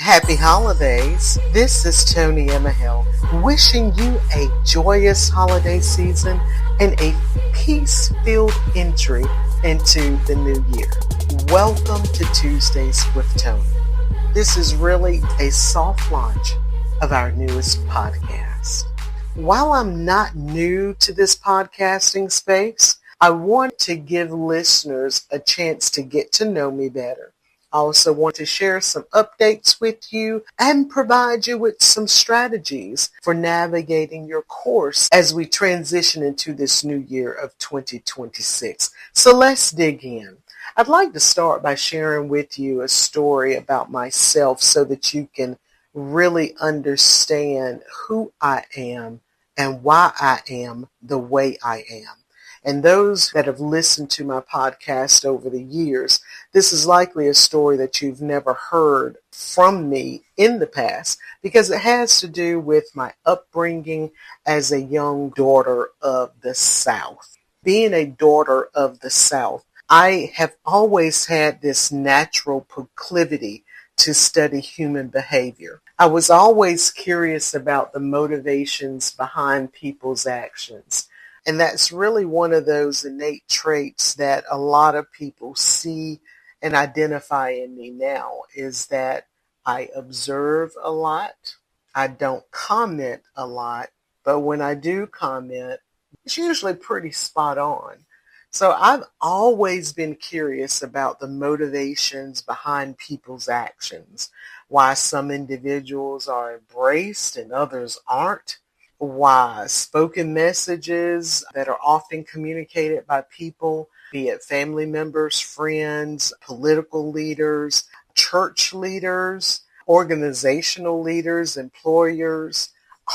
Happy holidays. This is Toni Emehel wishing you a joyous holiday season and a peace-filled entry into the new year. Welcome to Tuesdays with Toni. This is really a soft launch of our newest podcast. While I'm not new to this podcasting space, I want to give listeners a chance to get to know me better. I also want to share some updates with you and provide you with some strategies for navigating your course as we transition into this new year of 2026. So let's dig in. I'd like to start by sharing with you a story about myself so that you can really understand who I am and why I am the way I am. And those that have listened to my podcast over the years, this is likely a story that you've never heard from me in the past because it has to do with my upbringing as a young daughter of the South. Being a daughter of the South, I have always had this natural proclivity to study human behavior. I was always curious about the motivations behind people's actions. And that's really one of those innate traits that a lot of people see and identify in me now is that I observe a lot. I don't comment a lot, but when I do comment, it's usually pretty spot on. So I've always been curious about the motivations behind people's actions, why some individuals are embraced and others aren't. Why spoken messages that are often communicated by people, be it family members, friends, political leaders, church leaders, organizational leaders, employers,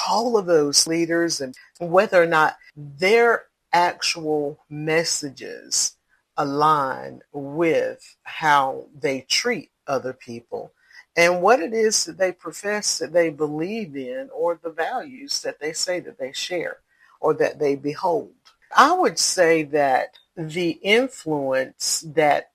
all of those leaders, and whether or not their actual messages align with how they treat other people. And what it is that they profess that they believe in or the values that they say that they share or that they behold. I would say that the influence that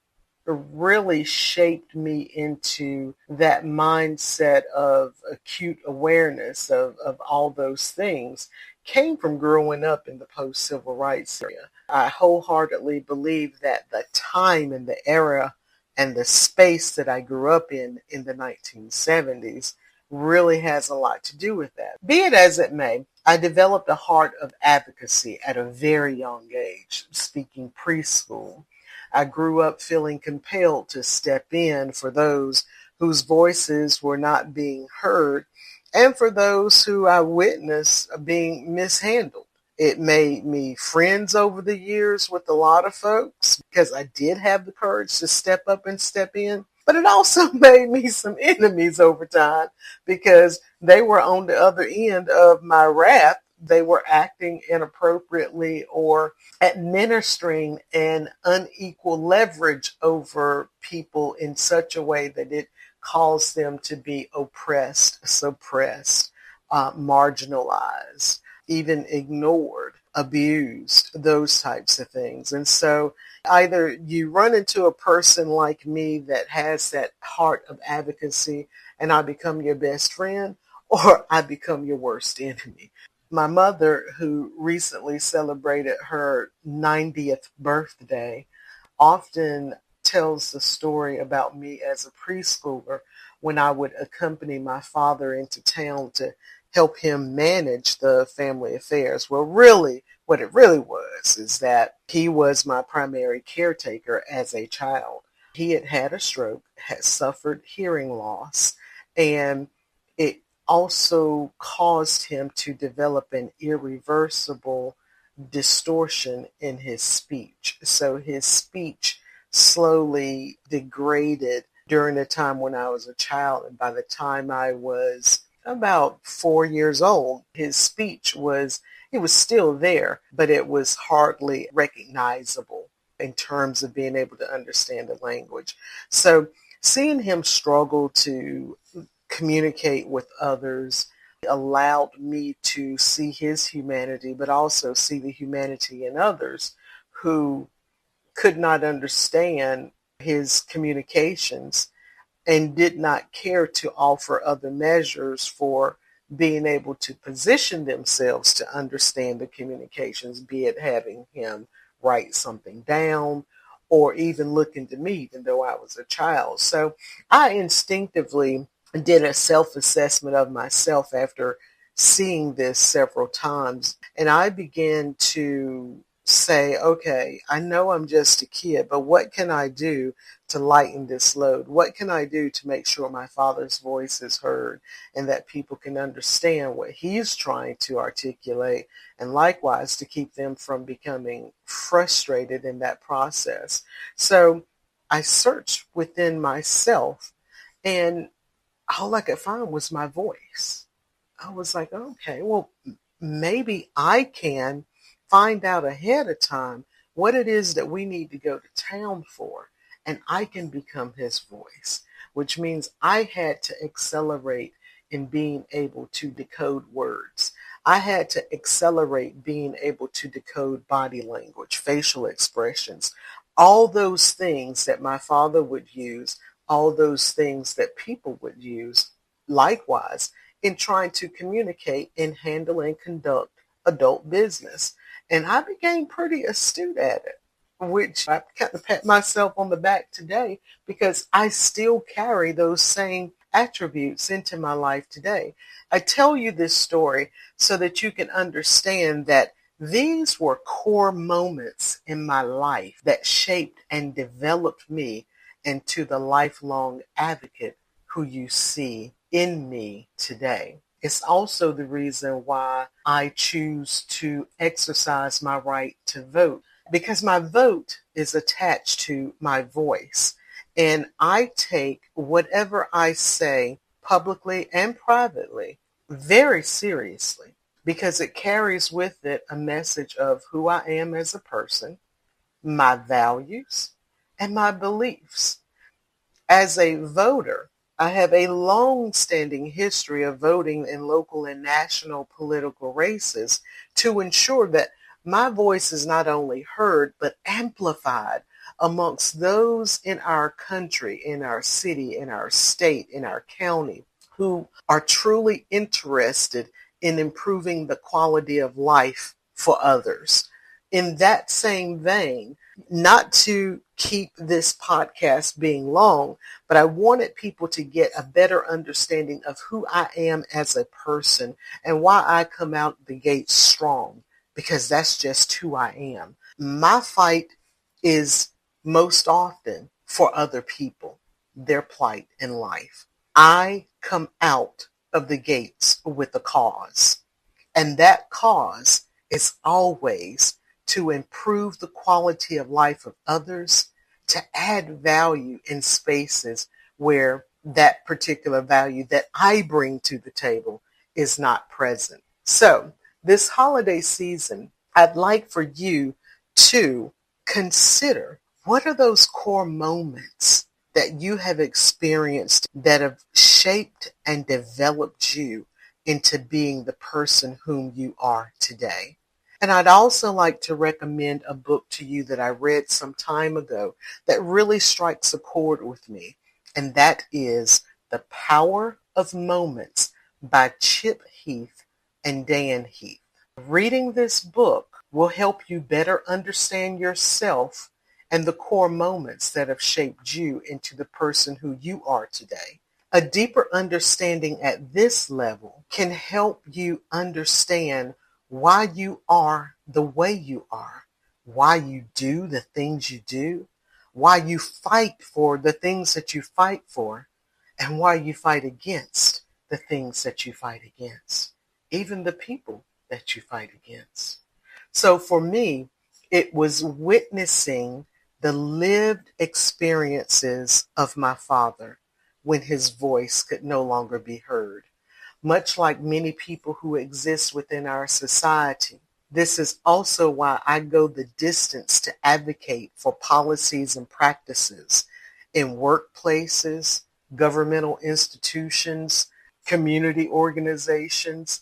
really shaped me into that mindset of acute awareness of all those things came from growing up in the post-civil rights area. I wholeheartedly believe that the time and the era and the space that I grew up in the 1970s really has a lot to do with that. Be it as it may, I developed a heart of advocacy at a very young age, speaking preschool. I grew up feeling compelled to step in for those whose voices were not being heard and for those who I witnessed being mishandled. It made me friends over the years with a lot of folks because I did have the courage to step up and step in. But it also made me some enemies over time because they were on the other end of my wrath. They were acting inappropriately or administering an unequal leverage over people in such a way that it caused them to be oppressed, suppressed, marginalized, even ignored, abused, those types of things. And so either you run into a person like me that has that heart of advocacy and I become your best friend, or I become your worst enemy. My mother, who recently celebrated her 90th birthday, often tells the story about me as a preschooler when I would accompany my father into town to help him manage the family affairs. Well, really, what it really was is that he was my primary caretaker as a child. He had had a stroke, had suffered hearing loss, and it also caused him to develop an irreversible distortion in his speech. So his speech slowly degraded during the time when I was a child, and by the time I was about 4 years old, his speech was, it was still there, but it was hardly recognizable in terms of being able to understand the language. So seeing him struggle to communicate with others allowed me to see his humanity, but also see the humanity in others who could not understand his communications and did not care to offer other measures for being able to position themselves to understand the communications, be it having him write something down or even looking to me, even though I was a child. So I instinctively did a self assessment of myself after seeing this several times. And I began to say, okay, I know I'm just a kid, but what can I do to lighten this load? What can I do to make sure my father's voice is heard and that people can understand what he's trying to articulate, and likewise to keep them from becoming frustrated in that process? So I searched within myself, and all I could find was my voice. I was like, okay, well, maybe I can find out ahead of time what it is that we need to go to town for, and I can become his voice, which means I had to accelerate in being able to decode words. I had to accelerate being able to decode body language, facial expressions, all those things that my father would use, all those things that people would use likewise in trying to communicate and handle and conduct adult business. And I became pretty astute at it, which I kind of pat myself on the back today because I still carry those same attributes into my life today. I tell you this story so that you can understand that these were core moments in my life that shaped and developed me into the lifelong advocate who you see in me today. It's also the reason why I choose to exercise my right to vote, because my vote is attached to my voice. And I take whatever I say publicly and privately very seriously because it carries with it a message of who I am as a person, my values, and my beliefs. As a voter, I have a long-standing history of voting in local and national political races to ensure that my voice is not only heard but amplified amongst those in our country, in our city, in our state, in our county, who are truly interested in improving the quality of life for others. In that same vein, not to keep this podcast being long, but I wanted people to get a better understanding of who I am as a person and why I come out the gate strong, because that's just who I am. My fight is most often for other people, their plight in life. I come out of the gates with a cause, and that cause is always to improve the quality of life of others, to add value in spaces where that particular value that I bring to the table is not present. So this holiday season, I'd like for you to consider, what are those core moments that you have experienced that have shaped and developed you into being the person whom you are today? And I'd also like to recommend a book to you that I read some time ago that really strikes a chord with me, and that is The Power of Moments by Chip Heath and Dan Heath. Reading this book will help you better understand yourself and the core moments that have shaped you into the person who you are today. A deeper understanding at this level can help you understand why you are the way you are, why you do the things you do, why you fight for the things that you fight for, and why you fight against the things that you fight against, even the people that you fight against. So for me, it was witnessing the lived experiences of my father when his voice could no longer be heard. Much like many people who exist within our society, this is also why I go the distance to advocate for policies and practices in workplaces, governmental institutions, community organizations,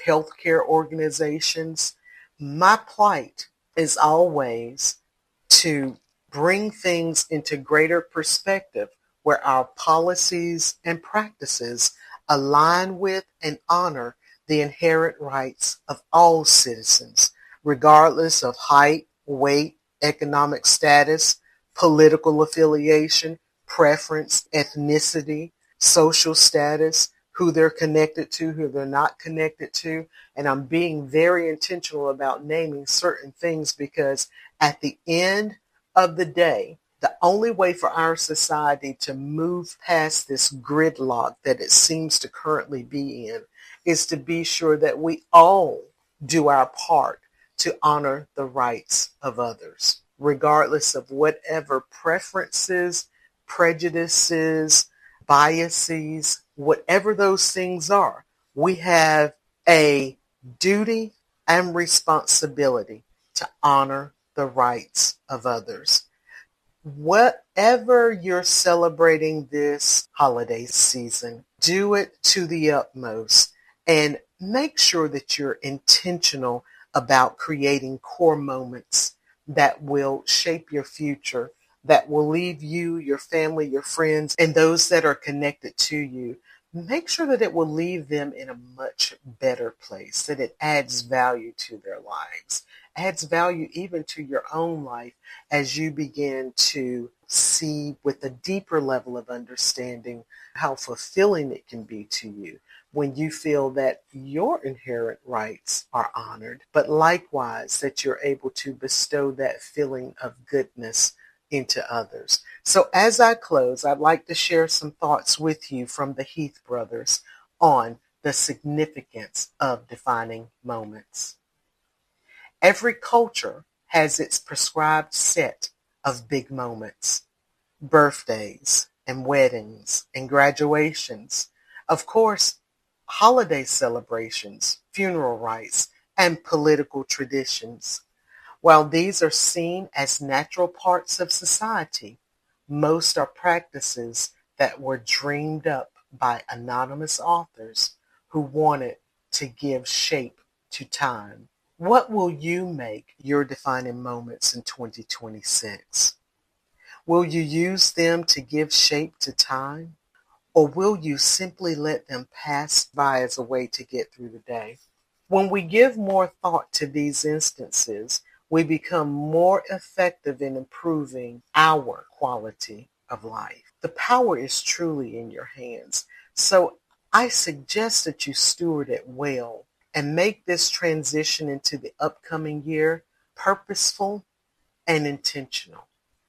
healthcare organizations. My plight is always to bring things into greater perspective where our policies and practices align with and honor the inherent rights of all citizens, regardless of height, weight, economic status, political affiliation, preference, ethnicity, social status, who they're connected to, who they're not connected to. And I'm being very intentional about naming certain things because at the end of the day, the only way for our society to move past this gridlock that it seems to currently be in is to be sure that we all do our part to honor the rights of others, regardless of whatever preferences, prejudices, biases, whatever those things are. We have a duty and responsibility to honor the rights of others. Whatever you're celebrating this holiday season, do it to the utmost and make sure that you're intentional about creating core moments that will shape your future, that will leave you, your family, your friends, and those that are connected to you. Make sure that it will leave them in a much better place, that it adds value to their lives, adds value even to your own life as you begin to see with a deeper level of understanding how fulfilling it can be to you when you feel that your inherent rights are honored, but likewise that you're able to bestow that feeling of goodness into others. So as I close, I'd like to share some thoughts with you from the Heath brothers on the significance of defining moments. Every culture has its prescribed set of big moments, birthdays and weddings and graduations, of course, holiday celebrations, funeral rites, and political traditions. While these are seen as natural parts of society, most are practices that were dreamed up by anonymous authors who wanted to give shape to time. What will you make your defining moments in 2026? Will you use them to give shape to time? Or will you simply let them pass by as a way to get through the day? When we give more thought to these instances, we become more effective in improving our quality of life. The power is truly in your hands. So I suggest that you steward it well and make this transition into the upcoming year purposeful and intentional.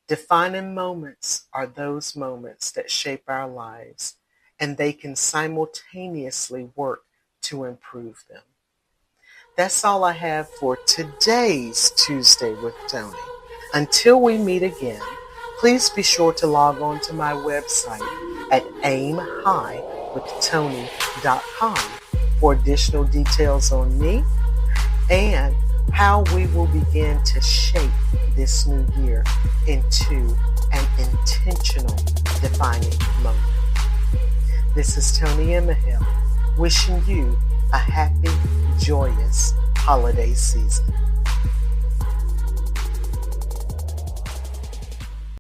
Defining moments are those moments that shape our lives, and they can simultaneously work to improve them. That's all I have for today's Tuesday with Toni. Until we meet again, please be sure to log on to my website at aimhighwithtoni.com for additional details on me and how we will begin to shape this new year into an intentional defining moment. This is Toni Emehel wishing you a happy, joyous holiday season.